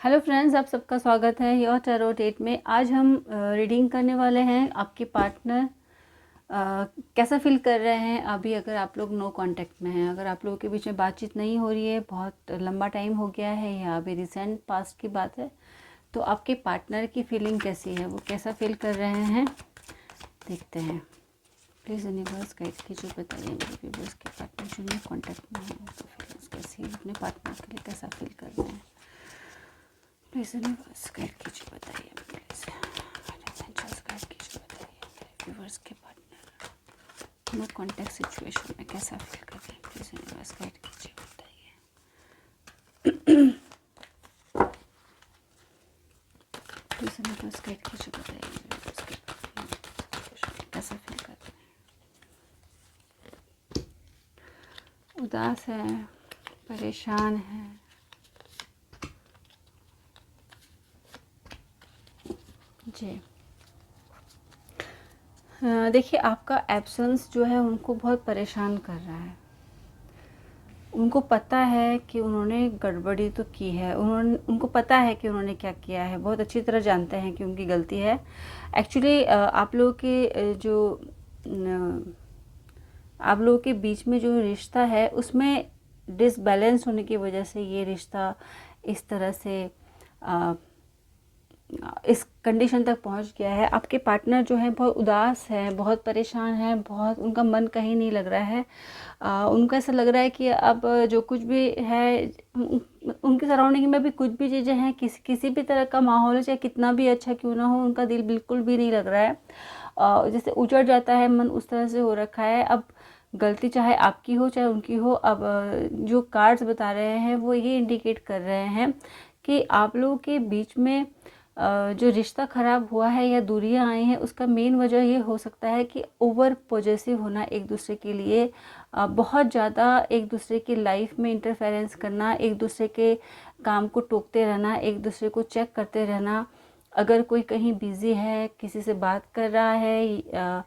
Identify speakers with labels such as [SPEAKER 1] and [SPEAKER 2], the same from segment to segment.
[SPEAKER 1] Hello friends, आप सबका स्वागत है योर टैरो डेट में। आज हम रीडिंग करने वाले हैं आपके पार्टनर कैसा फील कर रहे हैं अभी, अगर आप लोग नो कांटेक्ट में हैं, अगर आप लोगों के बीच में बातचीत नहीं हो रही है, बहुत लंबा टाइम हो गया है या अभी रिसेंट पास्ट की बात है, तो आपके पार्टनर की फीलिंग कैसी है, वो कैसा फील कर रहे हैं, देखते हैं। प्लीज़ यूनिवर्स गाइड कीजिए, बताइए मेरे व्यूअर्स के पार्टनर जो नो कॉन्टैक्ट में हैं तो फीलिंग्स कैसी है, अपने पार्टनर के लिए कैसा फील कर रहे हैं। प्लीज़ यूनिवर्स गाइड कीजिए, बताइए प्लीज़ एंजल्स गाइड कीजिए, बताइए व्यूअर्स के पार्टनर नो कॉन्टैक्ट सिचुएशन में कैसा फील कर रहे हैं। प्लीज़ यूनिवर्स गाइड कीजिए, बताइए। प्लीज़ यूनिवर्स गाइड कीजिए, बताइए व्यूअर्स के पार्टनर कैसा फील कर रहे हैं। उदास है, परेशान है, जी। देखिए, आपका एब्सेंस जो है उनको बहुत परेशान कर रहा है। उनको पता है कि उन्होंने गड़बड़ी तो की है, उनको पता है कि उन्होंने क्या किया है, बहुत अच्छी तरह जानते हैं कि उनकी गलती है। एक्चुअली आप लोगों के आप लोगों के बीच में जो रिश्ता है उसमें डिसबैलेंस होने की वजह से ये रिश्ता इस तरह से इस कंडीशन तक पहुंच गया है। आपके पार्टनर जो है बहुत उदास है, बहुत परेशान है, बहुत उनका मन कहीं नहीं लग रहा है। उनको ऐसा लग रहा है कि अब जो कुछ भी है उनकी सराउंडिंग में भी कुछ भी चीज़ें हैं, किसी भी तरह का माहौल है, चाहे कितना भी अच्छा क्यों ना हो, उनका दिल बिल्कुल भी नहीं लग रहा है। जैसे उजड़ जाता है मन, उस तरह से हो रखा है। अब गलती चाहे आपकी हो चाहे उनकी हो, अब जो कार्ड्स बता रहे हैं वो ये इंडिकेट कर रहे हैं कि आप लोगों के बीच में जो रिश्ता ख़राब हुआ है या दूरियां आई हैं, उसका मेन वजह ये हो सकता है कि ओवर पॉजेसिव होना, एक दूसरे के लिए बहुत ज़्यादा एक दूसरे की लाइफ में इंटरफेरेंस करना, एक दूसरे के काम को टोकते रहना, एक दूसरे को चेक करते रहना। अगर कोई कहीं बिज़ी है, किसी से बात कर रहा है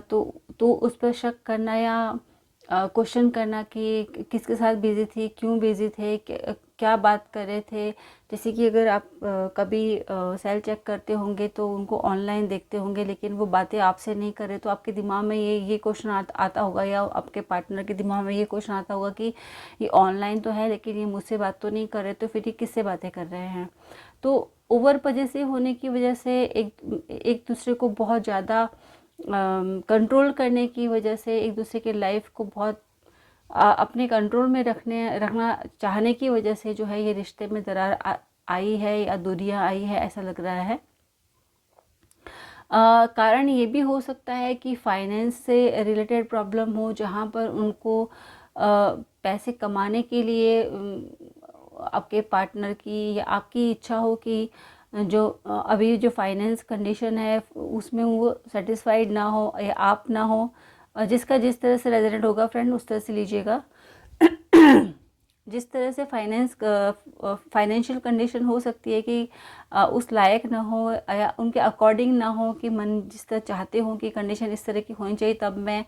[SPEAKER 1] तो उस पर शक करना या क्वेश्चन करना कि किसके साथ बिज़ी थी, क्यों बिज़ी थे, क्या बात कर रहे थे। जैसे कि अगर आप कभी सेल चेक करते होंगे तो उनको ऑनलाइन देखते होंगे, लेकिन वो बातें आपसे नहीं कर रहे, तो आपके दिमाग में ये क्वेश्चन आता होगा, या आपके पार्टनर के दिमाग में ये क्वेश्चन आता होगा कि ये ऑनलाइन तो है लेकिन ये मुझसे बात तो नहीं कर रहे, तो फिर ये किससे बातें कर रहे हैं। तो ओवर पॉजेसिव होने की वजह से एक दूसरे को बहुत ज़्यादा कंट्रोल करने की वजह से, एक दूसरे के लाइफ को बहुत अपने कंट्रोल में रखना चाहने की वजह से जो है ये रिश्ते में दरार आई है या दूरियां आई है, ऐसा लग रहा है। कारण ये भी हो सकता है कि फाइनेंस से रिलेटेड प्रॉब्लम हो, जहाँ पर उनको पैसे कमाने के लिए आपके पार्टनर की या आपकी इच्छा हो कि जो अभी जो फाइनेंस कंडीशन है उसमें वो सेटिस्फाइड ना हो या आप ना हो। जिसका जिस तरह से रेजोनेट होगा फ्रेंड, उस तरह से लीजिएगा। जिस तरह से फाइनेंशियल कंडीशन हो सकती है कि उस लायक ना हो या उनके अकॉर्डिंग ना हो, कि मन जिस तरह चाहते हो कि कंडीशन इस तरह की होनी चाहिए तब मैं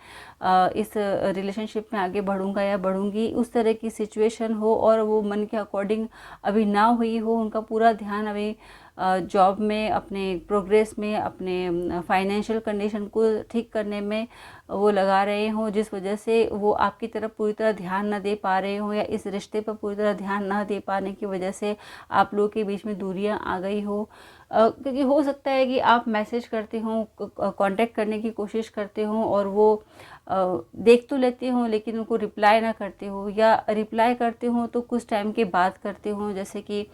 [SPEAKER 1] इस रिलेशनशिप में आगे बढ़ूंगा या बढ़ूंगी, उस तरह की सिचुएशन हो और वो मन के अकॉर्डिंग अभी ना हुई हो, उनका पूरा ध्यान अभी जॉब में, अपने प्रोग्रेस में, अपने फाइनेंशियल कंडीशन को ठीक करने में वो लगा रहे हों, जिस वजह से वो आपकी तरफ पूरी तरह ध्यान ना दे पा रहे हों, या इस रिश्ते पर पूरी तरह ध्यान ना दे पाने की वजह से आप लोगों के बीच में दूरियां आ गई हो। क्योंकि हो सकता है कि आप मैसेज करते हों, कांटेक्ट करने की कोशिश करते हों और वो देख तो लेते हों लेकिन उनको रिप्लाई ना करते हो, या रिप्लाई करते हों तो कुछ टाइम के बाद करते हों, जैसे कि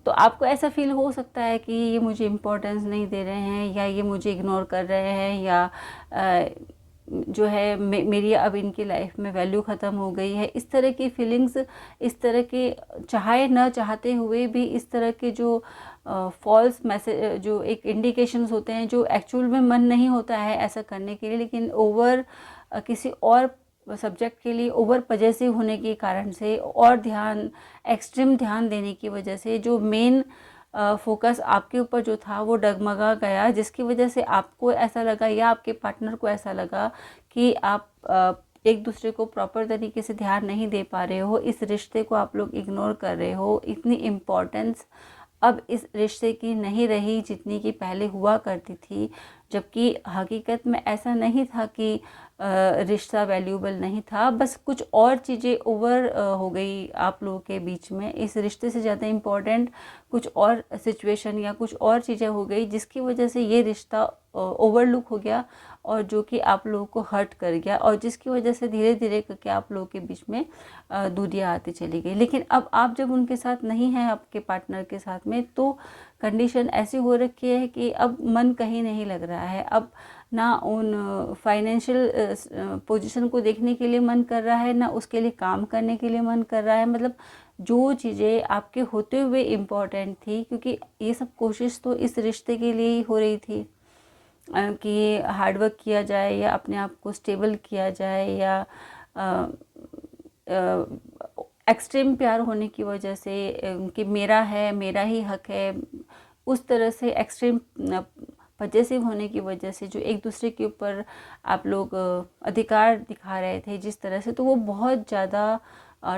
[SPEAKER 1] तो आपको ऐसा फील हो सकता है कि ये मुझे इम्पोर्टेंस नहीं दे रहे हैं, या ये मुझे इग्नोर कर रहे हैं, या जो है मेरी अब इनकी लाइफ में वैल्यू ख़त्म हो गई है। इस तरह की फीलिंग्स, इस तरह के चाहे न चाहते हुए भी इस तरह के जो फॉल्स मैसेज, जो एक इंडिकेशंस होते हैं, जो एक्चुअल में मन नहीं होता है ऐसा करने के लिए, लेकिन ओवर किसी और सब्जेक्ट के लिए ओवर पॉजेसिव होने के कारण से और ध्यान, एक्सट्रीम ध्यान देने की वजह से जो मेन फोकस आपके ऊपर जो था वो डगमगा गया, जिसकी वजह से आपको ऐसा लगा या आपके पार्टनर को ऐसा लगा कि आप एक दूसरे को प्रॉपर तरीके से ध्यान नहीं दे पा रहे हो, इस रिश्ते को आप लोग इग्नोर कर रहे हो, इतनी इम्पोर्टेंस अब इस रिश्ते की नहीं रही जितनी कि पहले हुआ करती थी। जबकि हकीकत में ऐसा नहीं था कि रिश्ता वैल्यूएबल नहीं था, बस कुछ और चीज़ें ओवर हो गई आप लोगों के बीच में। इस रिश्ते से ज़्यादा इम्पोर्टेंट कुछ और सिचुएशन या कुछ और चीज़ें हो गई जिसकी वजह से ये रिश्ता ओवरलुक हो गया और जो कि आप लोगों को हर्ट कर गया, और जिसकी वजह से धीरे धीरे करके आप लोगों के बीच में दूरियां आती चली गई। लेकिन अब आप जब उनके साथ नहीं हैं, आपके पार्टनर के साथ में, तो कंडीशन ऐसी हो रखी है कि अब मन कहीं नहीं लग रहा है। अब ना उन फाइनेंशियल पोजीशन को देखने के लिए मन कर रहा है, ना उसके लिए काम करने के लिए मन कर रहा है। मतलब जो चीज़ें आपके होते हुए इम्पोर्टेंट थी, क्योंकि ये सब कोशिश तो इस रिश्ते के लिए ही हो रही थी कि हार्डवर्क किया जाए या अपने आप को स्टेबल किया जाए, या एक्सट्रीम प्यार होने की वजह से कि मेरा है, मेरा ही हक है, उस तरह से एक्सट्रीम पजेसिव होने की वजह से जो एक दूसरे के ऊपर आप लोग अधिकार दिखा रहे थे जिस तरह से, तो वो बहुत ज़्यादा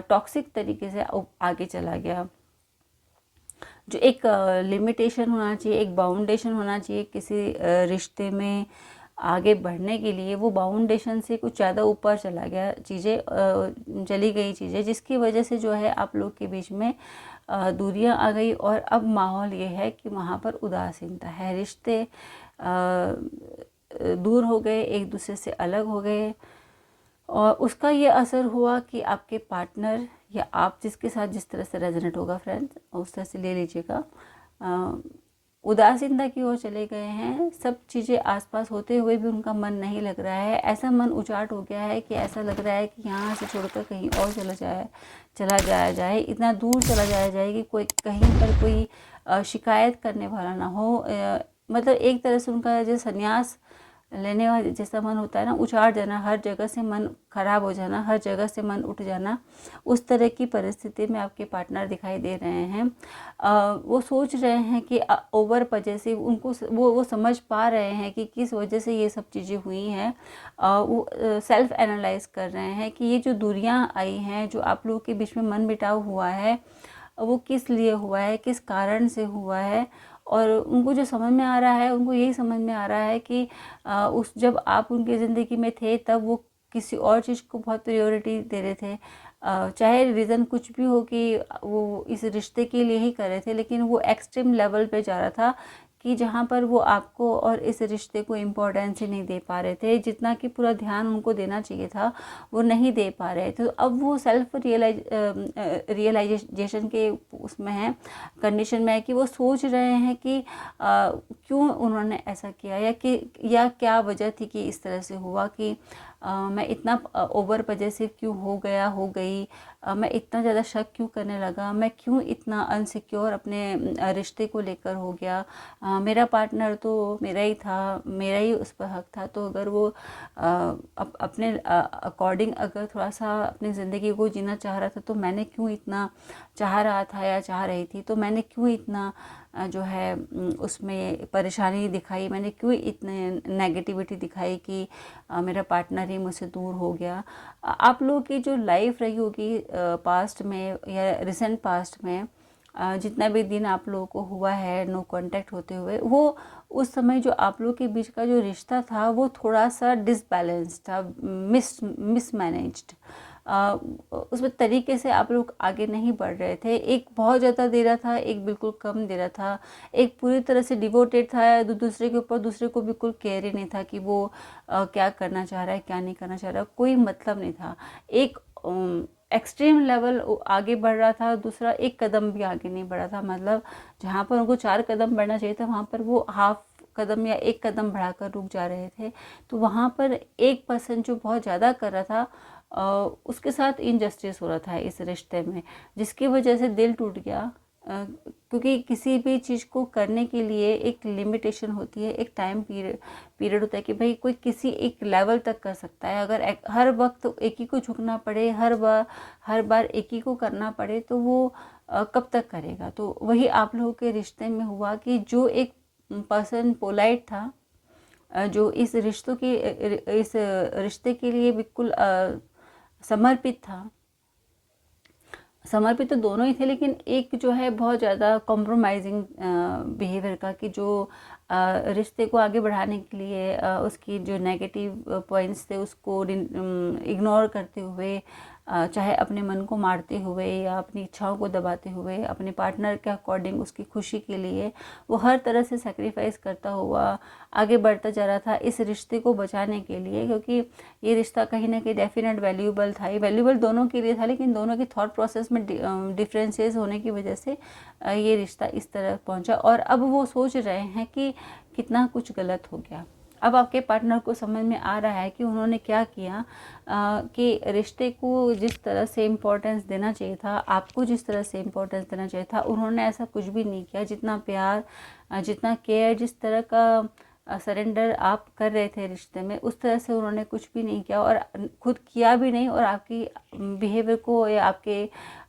[SPEAKER 1] टॉक्सिक तरीके से आगे चला गया। जो एक लिमिटेशन होना चाहिए, एक बाउंडेशन होना चाहिए किसी रिश्ते में आगे बढ़ने के लिए, वो बाउंडेशन से कुछ ज़्यादा ऊपर चला गया, चीज़ें चली गई चीज़ें, जिसकी वजह से जो है आप लोग के बीच में दूरियां आ गई। और अब माहौल ये है कि वहाँ पर उदासीनता है, रिश्ते दूर हो गए, एक दूसरे से अलग हो गए। और उसका ये असर हुआ कि आपके पार्टनर या आप जिसके साथ जिस तरह से रेजोनेट होगा फ्रेंड्स, उस तरह से ले लीजिएगा, उदासीनता की ओर चले गए हैं। सब चीज़ें आसपास होते हुए भी उनका मन नहीं लग रहा है। ऐसा मन उचाट हो गया है कि ऐसा लग रहा है कि यहाँ से छोड़कर कहीं और चला जाया जाए, इतना दूर चला जाया जाए कि कोई कहीं पर कोई शिकायत करने वाला ना हो। मतलब एक तरह से उनका जो संन्यास लेने वाला जैसा मन होता है ना, उछाड़ जाना, हर जगह से मन खराब हो जाना, हर जगह से मन उठ जाना, उस तरह की परिस्थिति में आपके पार्टनर दिखाई दे रहे हैं। वो सोच रहे हैं कि ओवर पजेसिव, उनको वो समझ पा रहे हैं कि किस वजह से ये सब चीज़ें हुई हैं। वो सेल्फ एनालाइज कर रहे हैं कि ये जो दूरियां आई हैं, जो आप लोगों के बीच में मन मिटाव हुआ है, वो किस लिए हुआ है, किस कारण से हुआ है। और उनको जो समझ में आ रहा है, उनको यही समझ में आ रहा है कि जब आप उनकी ज़िंदगी में थे तब वो किसी और चीज़ को बहुत प्रायोरिटी दे रहे थे। चाहे रीज़न कुछ भी हो कि वो इस रिश्ते के लिए ही कर रहे थे, लेकिन वो एक्सट्रीम लेवल पे जा रहा था कि जहाँ पर वो आपको और इस रिश्ते को इम्पोर्टेंस ही नहीं दे पा रहे थे, जितना कि पूरा ध्यान उनको देना चाहिए था वो नहीं दे पा रहे थे। तो अब वो सेल्फ रियलाइजेशन के उसमें है, कंडीशन में है कि वो सोच रहे हैं कि क्यों उन्होंने ऐसा किया, या क्या वजह थी कि इस तरह से हुआ, कि मैं इतना ओवर पजेसिव क्यों हो गई, मैं इतना ज़्यादा शक क्यों करने लगा, मैं क्यों इतना अनसिक्योर अपने रिश्ते को लेकर हो गया। मेरा पार्टनर तो मेरा ही था, मेरा ही उस पर हक था, तो अगर वो अपने अकॉर्डिंग अगर थोड़ा सा अपनी ज़िंदगी को जीना चाह रहा था, तो मैंने क्यों इतना चाह रहा था या चाह रही थी, तो मैंने क्यों इतना जो है उसमें परेशानी दिखाई, मैंने क्यों इतने नेगेटिविटी दिखाई कि मेरा पार्टनर ही मुझसे दूर हो गया। आप लोगों की जो लाइफ रही होगी पास्ट में या रिसेंट पास्ट में, जितना भी दिन आप लोगों को हुआ है नो कांटेक्ट होते हुए, वो उस समय जो आप लोगों के बीच का जो रिश्ता था वो थोड़ा सा डिसबैलेंस था, मिसमैनेज्ड। उसमें तरीके से आप लोग आगे नहीं बढ़ रहे थे। एक बहुत ज़्यादा दे रहा था, एक बिल्कुल कम दे रहा था, एक पूरी तरह से डिवोटेड था दूसरे के ऊपर, दूसरे को बिल्कुल केयर ही नहीं था कि वो क्या करना चाह रहा है, क्या नहीं करना चाह रहा, कोई मतलब नहीं था। एक एक्सट्रीम लेवल आगे बढ़ रहा था, दूसरा एक कदम भी आगे नहीं बढ़ा था। मतलब जहाँ पर उनको 4 कदम बढ़ना चाहिए था, वहाँ पर वो हाफ कदम या 1 कदम बढ़ाकर रुक जा रहे थे। तो वहाँ पर एक पर्सन जो बहुत ज़्यादा कर रहा था, उसके साथ इनजस्टिस हो रहा था इस रिश्ते में, जिसकी वजह से दिल टूट गया। क्योंकि किसी भी चीज़ को करने के लिए एक लिमिटेशन होती है, एक टाइम पीरियड होता है कि भाई कोई किसी एक लेवल तक कर सकता है। अगर हर वक्त एक ही को झुकना पड़े, हर बार एक ही को करना पड़े, तो वो कब तक करेगा। तो वही आप लोगों के रिश्ते में हुआ कि जो एक पर्सन पोलाइट था, जो इस रिश्ते के लिए बिल्कुल समर्पित था। समर्पित तो दोनों ही थे, लेकिन एक जो है बहुत ज़्यादा कॉम्प्रोमाइजिंग बिहेवियर का, कि जो रिश्ते को आगे बढ़ाने के लिए उसकी जो नेगेटिव पॉइंट्स थे उसको इग्नोर करते हुए, चाहे अपने मन को मारते हुए या अपनी इच्छाओं को दबाते हुए, अपने पार्टनर के अकॉर्डिंग उसकी खुशी के लिए वो हर तरह से सेक्रीफाइस करता हुआ आगे बढ़ता जा रहा था इस रिश्ते को बचाने के लिए। क्योंकि ये रिश्ता कहीं ना कहीं डेफिनेट वैल्यूबल था, ये वैल्यूबल दोनों के लिए था, लेकिन दोनों के थॉट प्रोसेस में डिफरेंसेस होने की वजह से ये रिश्ता इस तरह पहुंचा। और अब वो सोच रहे हैं कि कितना कुछ गलत हो गया। अब आपके पार्टनर को समझ में आ रहा है कि उन्होंने क्या किया, कि रिश्ते को जिस तरह से इम्पोर्टेंस देना चाहिए था, आपको जिस तरह से इम्पोर्टेंस देना चाहिए था, उन्होंने ऐसा कुछ भी नहीं किया। जितना प्यार, जितना केयर, जिस तरह का सरेंडर आप कर रहे थे रिश्ते में, उस तरह से उन्होंने कुछ भी नहीं किया, और खुद किया भी नहीं, और आपकी बिहेवियर को या आपके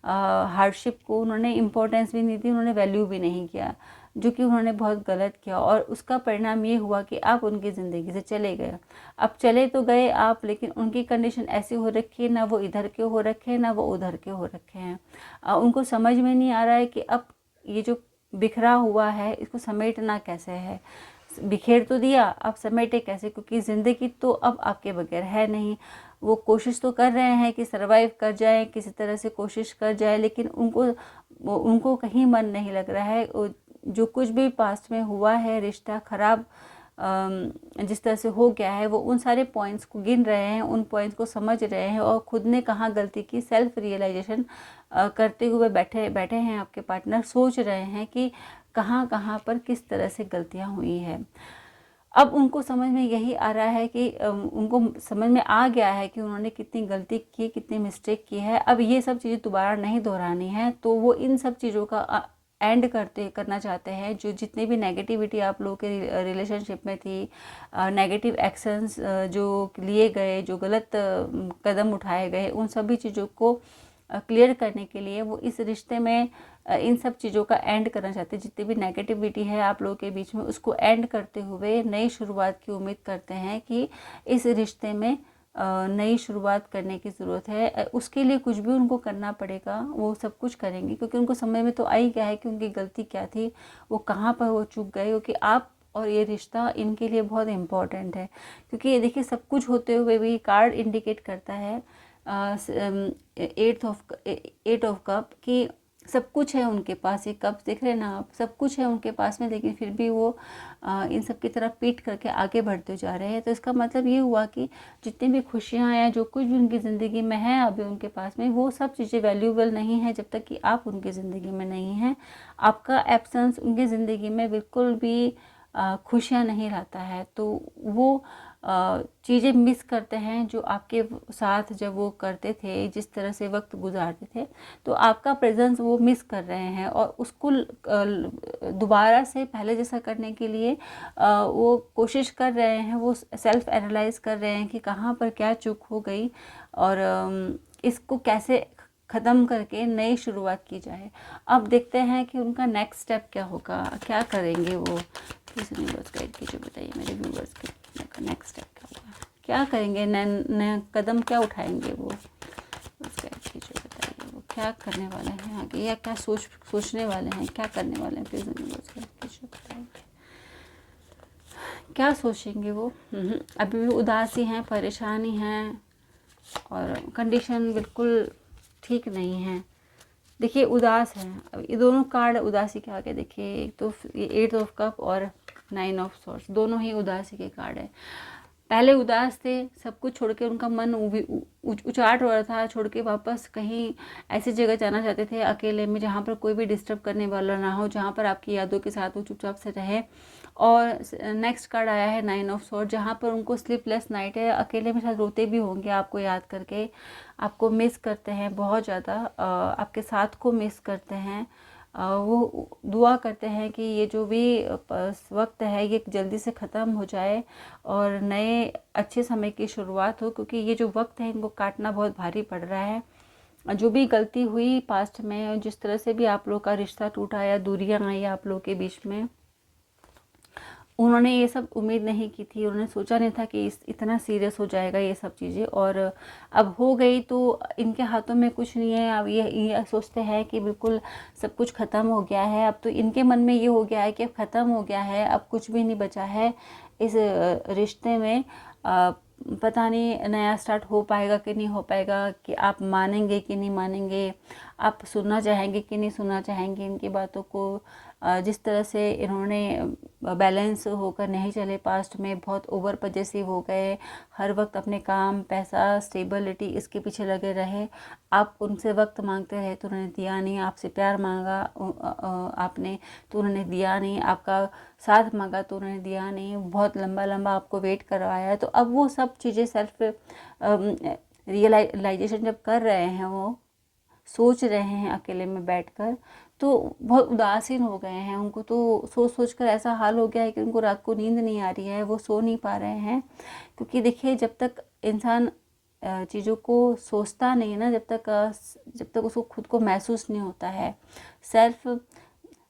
[SPEAKER 1] हार्डशिप को उन्होंने इम्पोर्टेंस भी नहीं दी, उन्होंने वैल्यू भी नहीं किया, जो कि उन्होंने बहुत गलत किया। और उसका परिणाम ये हुआ कि आप उनकी ज़िंदगी से चले गए। अब चले तो गए आप, लेकिन उनकी कंडीशन ऐसी हो रखी है, ना वो इधर के हो रखे हैं ना वो उधर के हो रखे हैं। उनको समझ में नहीं आ रहा है कि अब ये जो बिखरा हुआ है इसको समेटना कैसे है। बिखेर तो दिया, अब समेटे कैसे, क्योंकि ज़िंदगी तो अब आपके बगैर है नहीं। वो कोशिश तो कर रहे हैं कि सरवाइव कर जाए, किसी तरह से कोशिश कर जाए, लेकिन उनको कहीं मन नहीं लग रहा है। जो कुछ भी पास्ट में हुआ है, रिश्ता खराब जिस तरह से हो गया है, वो उन सारे पॉइंट्स को गिन रहे हैं, उन पॉइंट्स को समझ रहे हैं, और खुद ने कहाँ गलती की, सेल्फ रियलाइजेशन करते हुए बैठे हैं आपके पार्टनर। सोच रहे हैं कि कहाँ कहाँ पर किस तरह से गलतियाँ हुई हैं। अब उनको समझ में यही आ रहा है कि उनको समझ में आ गया है कि उन्होंने कितनी गलती की, कितनी मिस्टेक की है। अब ये सब चीज़ें दोबारा नहीं दोहरानी है, तो वो इन सब चीज़ों का एंड करना चाहते हैं। जो जितनी भी नेगेटिविटी आप लोगों के रिलेशनशिप में थी, नेगेटिव एक्शंस जो लिए गए, जो गलत कदम उठाए गए, उन सभी चीज़ों को क्लियर करने के लिए वो इस रिश्ते में इन सब चीज़ों का एंड करना चाहते हैं। जितनी भी नेगेटिविटी है आप लोगों के बीच में, उसको एंड करते हुए नई शुरुआत की उम्मीद करते हैं कि इस रिश्ते में नई शुरुआत करने की ज़रूरत है। उसके लिए कुछ भी उनको करना पड़ेगा, वो सब कुछ करेंगे, क्योंकि उनको समझ में तो आ ही गया है कि उनकी गलती क्या थी, वो कहाँ पर वो चूक गए। क्योंकि आप और ये रिश्ता इनके लिए बहुत इम्पॉर्टेंट है। क्योंकि ये देखिए, सब कुछ होते हुए भी कार्ड इंडिकेट करता है एट ऑफ कप कि सब कुछ है उनके पास। ये कप देख रहे हैं ना आप, सब कुछ है उनके पास में, लेकिन फिर भी वो इन सब की तरफ पीठ करके आगे बढ़ते जा रहे हैं। तो इसका मतलब ये हुआ कि जितनी भी खुशियाँ हैं, जो कुछ भी उनकी ज़िंदगी में है अभी उनके पास में, वो सब चीज़ें वैल्यूबल नहीं है जब तक कि आप उनकी ज़िंदगी में नहीं हैं। आपका एब्सेंस उनकी ज़िंदगी में बिल्कुल भी खुशियाँ नहीं लाता है। तो वो चीज़ें मिस करते हैं जो आपके साथ जब वो करते थे, जिस तरह से वक्त गुजारते थे, तो आपका प्रेजेंस वो मिस कर रहे हैं। और उसको दोबारा से पहले जैसा करने के लिए वो कोशिश कर रहे हैं, वो सेल्फ एनालाइज कर रहे हैं कि कहाँ पर क्या चूक हो गई, और इसको कैसे ख़त्म करके नई शुरुआत की जाए। अब देखते हैं कि उनका नेक्स्ट स्टेप क्या होगा, क्या करेंगे वो। प्लीज़ यूनिवर्स गाइड कीजिए, बताइए मेरे व्यूवर्स के नेक्स्ट स्टेप क्या होगा, क्या करेंगे, नए कदम क्या उठाएंगे वो। बस गाइड कीजिए, बताइए वो क्या करने वाले हैं आगे, या क्या सोचने वाले हैं, क्या करने वाले हैं। प्लीज़ यूनिवर्स गाइड कीजिए, बताइए क्या सोचेंगे वो। अभी भी उदासी हैं, परेशानी हैं, और कंडीशन बिल्कुल ठीक नहीं है। देखिए उदास हैं। अब ये दोनों कार्ड उदासी के आगे देखिए, एक तो ये 8 ऑफ कप और 9 ऑफ सॉर्ड्स, दोनों ही उदासी के कार्ड है। पहले उदास थे, सब कुछ छोड़ के उनका मन उचाट हो रहा था, छोड़ के वापस कहीं ऐसी जगह जाना चाहते थे अकेले में, जहाँ पर कोई भी डिस्टर्ब करने वाला ना हो, जहाँ पर आपकी यादों के साथ वो चुपचाप से रहे। और नेक्स्ट कार्ड आया है 9 ऑफ सॉर्ड, जहाँ पर उनको स्लीपलेस नाइट है, अकेले में शायद रोते भी होंगे आपको याद करके, आपको मिस करते हैं बहुत ज़्यादा, आपके साथ को मिस करते हैं। वो दुआ करते हैं कि ये जो भी वक्त है ये जल्दी से ख़त्म हो जाए और नए अच्छे समय की शुरुआत हो, क्योंकि ये जो वक्त है इनको काटना बहुत भारी पड़ रहा है। जो भी गलती हुई पास्ट में, जिस तरह से भी आप लोग का रिश्ता टूटा या दूरियां आई आप लोग के बीच में, उन्होंने ये सब उम्मीद नहीं की थी, उन्होंने सोचा नहीं था कि इतना सीरियस हो जाएगा ये सब चीज़ें, और अब हो गई तो इनके हाथों में कुछ नहीं है। अब ये सोचते हैं कि बिल्कुल सब कुछ ख़त्म हो गया है। अब तो इनके मन में ये हो गया है कि अब ख़त्म हो गया है, अब कुछ भी नहीं बचा है इस रिश्ते में। पता नहीं नया स्टार्ट हो पाएगा कि नहीं हो पाएगा, कि आप मानेंगे कि नहीं मानेंगे, आप सुनना चाहेंगे कि नहीं सुनना चाहेंगे इनकी बातों को। जिस तरह से इन्होंने बैलेंस होकर नहीं चले पास्ट में, बहुत ओवर पजेसिव हो गए, हर वक्त अपने काम, पैसा, स्टेबिलिटी इसके पीछे लगे रहे। आप उनसे वक्त मांगते रहे तो उन्होंने दिया नहीं, आपसे प्यार मांगा आपने तो उन्होंने दिया नहीं, आपका साथ मांगा तो उन्होंने दिया नहीं, बहुत लंबा लंबा आपको वेट करवाया। तो अब वो सब चीज़ें सेल्फ रियलाइजेशन जब कर रहे हैं, वो सोच रहे हैं अकेले में बैठकर, तो बहुत उदासीन हो गए हैं। उनको तो सोच सोच कर ऐसा हाल हो गया है कि उनको रात को नींद नहीं आ रही है, वो सो नहीं पा रहे हैं। क्योंकि देखिए, जब तक इंसान चीज़ों को सोचता नहीं है ना, जब तक उसको खुद को महसूस नहीं होता है, सेल्फ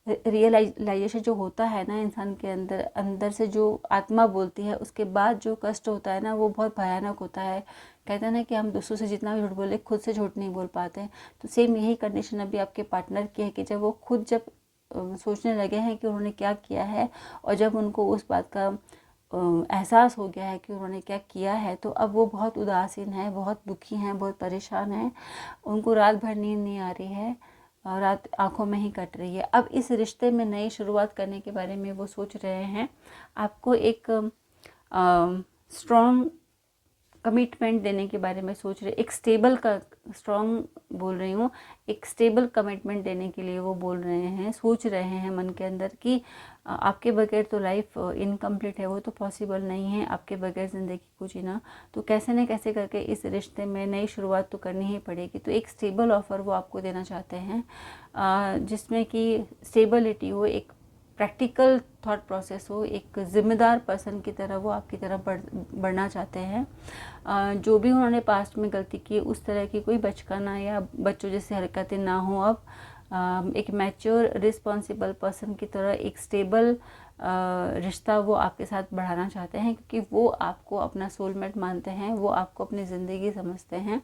[SPEAKER 1] रियलाइजेशन जो होता है ना इंसान के अंदर, अंदर से जो आत्मा बोलती है, उसके बाद जो कष्ट होता है ना, वो बहुत भयानक होता है। कहते हैं ना कि हम दूसरों से जितना भी झूठ बोले, खुद से झूठ नहीं बोल पाते। तो सेम यही कंडीशन अभी आपके पार्टनर की है कि जब वो खुद जब सोचने लगे हैं कि उन्होंने क्या किया है, और जब उनको उस बात का एहसास हो गया है कि उन्होंने क्या किया है, तो अब वो बहुत उदासीन है, बहुत दुखी हैं, बहुत परेशान हैं। उनको रात भर नींद नहीं आ रही है, और रात आंखों में ही कट रही है। अब इस रिश्ते में नई शुरुआत करने के बारे में वो सोच रहे हैं। आपको एक स्ट्रॉन्ग कमिटमेंट देने के बारे में सोच रहे, एक स्टेबल का, स्ट्रॉन्ग बोल रही हूँ, एक स्टेबल कमिटमेंट देने के लिए वो बोल रहे हैं, सोच रहे हैं मन के अंदर कि आपके बगैर तो लाइफ इनकम्प्लीट है, वो तो पॉसिबल नहीं है आपके बगैर ज़िंदगी को जीना। तो कैसे न कैसे करके इस रिश्ते में नई शुरुआत तो करनी ही पड़ेगी। तो एक स्टेबल ऑफ़र वो आपको देना चाहते हैं, जिसमें कि स्टेबिलिटी हो, एक प्रैक्टिकल थॉट प्रोसेस हो, एक ज़िम्मेदार पर्सन की तरह वो आपकी तरफ बढ़ना चाहते हैं। जो भी उन्होंने पास्ट में गलती की, उस तरह की कोई बचकाना या बच्चों जैसी हरकतें ना हो। अब एक मैच्योर रिस्पॉन्सिबल पर्सन की तरह एक स्टेबल रिश्ता वो आपके साथ बढ़ाना चाहते हैं, क्योंकि वो आपको अपना सोलमेट मानते हैं, वो आपको अपनी ज़िंदगी समझते हैं,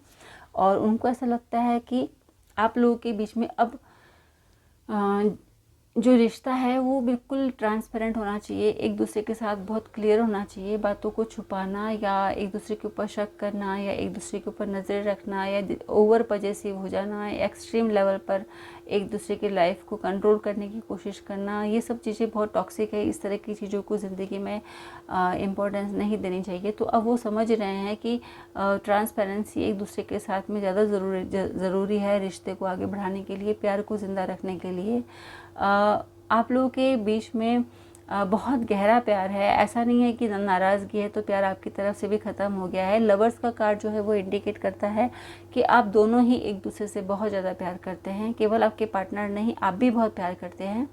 [SPEAKER 1] और उनको ऐसा लगता है कि आप लोगों के बीच में अब जो रिश्ता है वो बिल्कुल ट्रांसपेरेंट होना चाहिए, एक दूसरे के साथ बहुत क्लियर होना चाहिए। बातों को छुपाना या एक दूसरे के ऊपर शक करना या एक दूसरे के ऊपर नज़र रखना या ओवर पजेसिव हो जाना, एक्सट्रीम लेवल पर एक दूसरे की लाइफ को कंट्रोल करने की कोशिश करना, ये सब चीज़ें बहुत टॉक्सिक है। इस तरह की चीज़ों को ज़िंदगी में इम्पोर्टेंस नहीं देनी चाहिए। तो अब वो समझ रहे हैं कि ट्रांसपेरेंसी एक दूसरे के साथ में ज़्यादा ज़रूरी है रिश्ते को आगे बढ़ाने के लिए, प्यार को ज़िंदा रखने के लिए। आप लोगों के बीच में बहुत गहरा प्यार है, ऐसा नहीं है कि नाराज़गी है तो प्यार आपकी तरफ से भी ख़त्म हो गया है। लवर्स का कार्ड जो है वो इंडिकेट करता है कि आप दोनों ही एक दूसरे से बहुत ज़्यादा प्यार करते हैं। केवल आपके पार्टनर नहीं, आप भी बहुत प्यार करते हैं।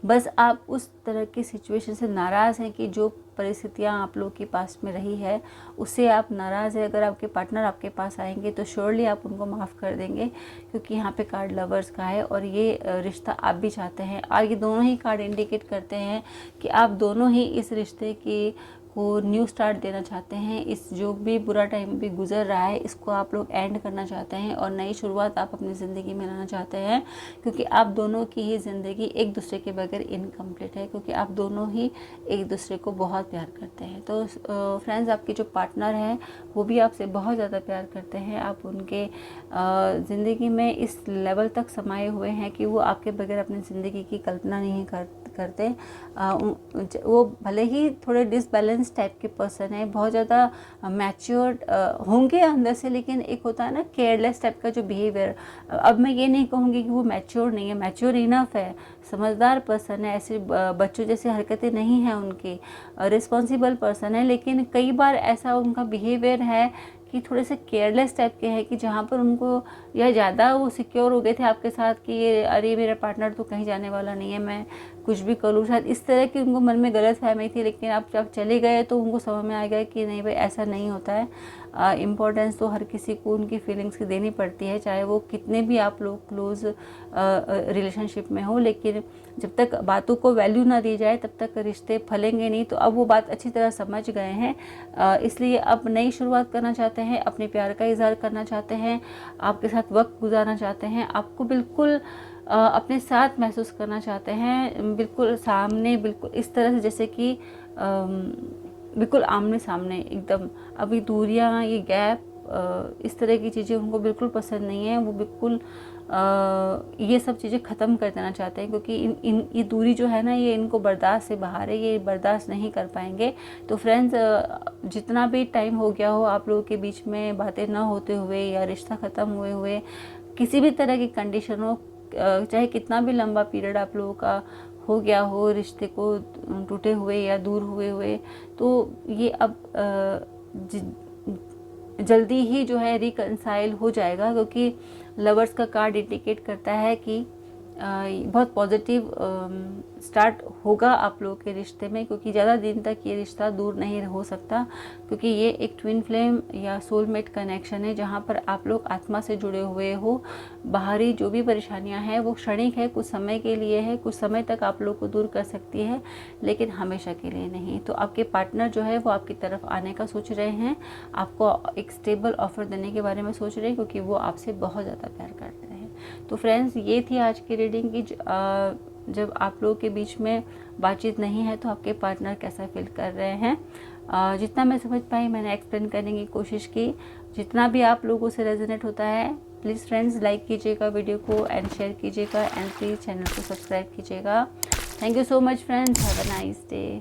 [SPEAKER 1] बस आप उस तरह की सिचुएशन से नाराज़ हैं कि जो परिस्थितियाँ आप लोग के पास में रही है उससे आप नाराज़ हैं। अगर आपके पार्टनर आपके पास आएंगे तो श्योरली आप उनको माफ़ कर देंगे, क्योंकि यहाँ पे कार्ड लवर्स का है और ये रिश्ता आप भी चाहते हैं। और ये दोनों ही कार्ड इंडिकेट करते हैं कि आप दोनों ही इस रिश्ते की को न्यू स्टार्ट देना चाहते हैं। इस जो भी बुरा टाइम भी गुजर रहा है इसको आप लोग एंड करना चाहते हैं और नई शुरुआत आप अपनी ज़िंदगी में लाना चाहते हैं, क्योंकि आप दोनों की ही ज़िंदगी एक दूसरे के बगैर इनकम्प्लीट है, क्योंकि आप दोनों ही एक दूसरे को बहुत प्यार करते हैं। तो फ्रेंड्स, आपके जो पार्टनर हैं वो भी आपसे बहुत ज़्यादा प्यार करते हैं। आप उनके ज़िंदगी में इस लेवल तक समाये हुए हैं कि वो आपके बगैर अपनी ज़िंदगी की कल्पना नहीं करते। वो भले ही थोड़े डिसबैलेंस टाइप के पर्सन है, बहुत ज़्यादा मैच्योर्ड होंगे अंदर से, लेकिन एक होता है ना केयरलेस टाइप का जो बिहेवियर। अब मैं ये नहीं कहूँगी कि वो मैच्योर नहीं है, मैच्योर इनफ है, समझदार पर्सन है, ऐसे बच्चों जैसी हरकतें नहीं हैं उनकी, रिस्पॉन्सिबल पर्सन है। लेकिन कई बार ऐसा उनका बिहेवियर है कि थोड़े से केयरलेस टाइप के हैं, कि जहाँ पर उनको या ज़्यादा वो सिक्योर हो गए थे आपके साथ कि अरे मेरा पार्टनर तो कहीं जाने वाला नहीं है, मैं कुछ भी कर लूँ, शायद इस तरह की उनको मन में गलत फहमी थी। लेकिन आप जब चले गए तो उनको समझ में आ गया कि नहीं भाई, ऐसा नहीं होता है। इम्पोर्टेंस तो हर किसी को उनकी फीलिंग्स की देनी पड़ती है, चाहे वो कितने भी आप लोग क्लोज रिलेशनशिप में हो, लेकिन जब तक बातों को वैल्यू ना दी जाए तब तक रिश्ते फलेंगे नहीं। तो अब वो बात अच्छी तरह समझ गए हैं, इसलिए अब नई शुरुआत करना चाहते हैं, अपने प्यार का इजहार करना चाहते हैं, आपके साथ वक्त गुजारना चाहते हैं, आपको बिल्कुल अपने साथ महसूस करना चाहते हैं, बिल्कुल सामने, बिल्कुल इस तरह से जैसे कि बिल्कुल आमने सामने एकदम। अभी दूरियां, ये गैप, इस तरह की चीज़ें उनको बिल्कुल पसंद नहीं है। वो बिल्कुल ये सब चीज़ें ख़त्म कर देना चाहते हैं, क्योंकि ये दूरी जो है ना, ये इनको बर्दाश्त से बाहर है, ये बर्दाश्त नहीं कर पाएंगे। तो फ्रेंड्स, जितना भी टाइम हो गया हो आप लोगों के बीच में बातें ना होते हुए या रिश्ता ख़त्म हुए हुए, किसी भी तरह की कंडीशन हो, चाहे कितना भी लंबा पीरियड आप लोगों का हो गया हो रिश्ते को टूटे हुए या दूर हुए हुए, तो ये अब जल्दी ही जो है रिकंसाइल हो जाएगा, क्योंकि लवर्स का कार्ड इंडिकेट करता है कि बहुत पॉजिटिव स्टार्ट होगा आप लोगों के रिश्ते में, क्योंकि ज़्यादा दिन तक ये रिश्ता दूर नहीं हो सकता, क्योंकि ये एक ट्विन फ्लेम या सोलमेट कनेक्शन है, जहाँ पर आप लोग आत्मा से जुड़े हुए हो। बाहरी जो भी परेशानियां हैं वो क्षणिक है, कुछ समय के लिए है, कुछ समय तक आप लोग को दूर कर सकती है, लेकिन हमेशा के लिए नहीं। तो आपके पार्टनर जो है वो आपकी तरफ आने का सोच रहे हैं, आपको एक स्टेबल ऑफर देने के बारे में सोच रहे हैं, क्योंकि वो आपसे बहुत ज़्यादा प्यार करते हैं। तो फ्रेंड्स, ये थी आज की रीडिंग की जब आप लोगों के बीच में बातचीत नहीं है तो आपके पार्टनर कैसा फील कर रहे हैं। जितना मैं समझ पाई मैंने एक्सप्लेन करने की कोशिश की। जितना भी आप लोगों से रेजोनेट होता है, प्लीज़ फ्रेंड्स लाइक कीजिएगा वीडियो को एंड शेयर कीजिएगा, एंड प्लीज़ चैनल को सब्सक्राइब कीजिएगा। Thank you so much friends, have a nice day.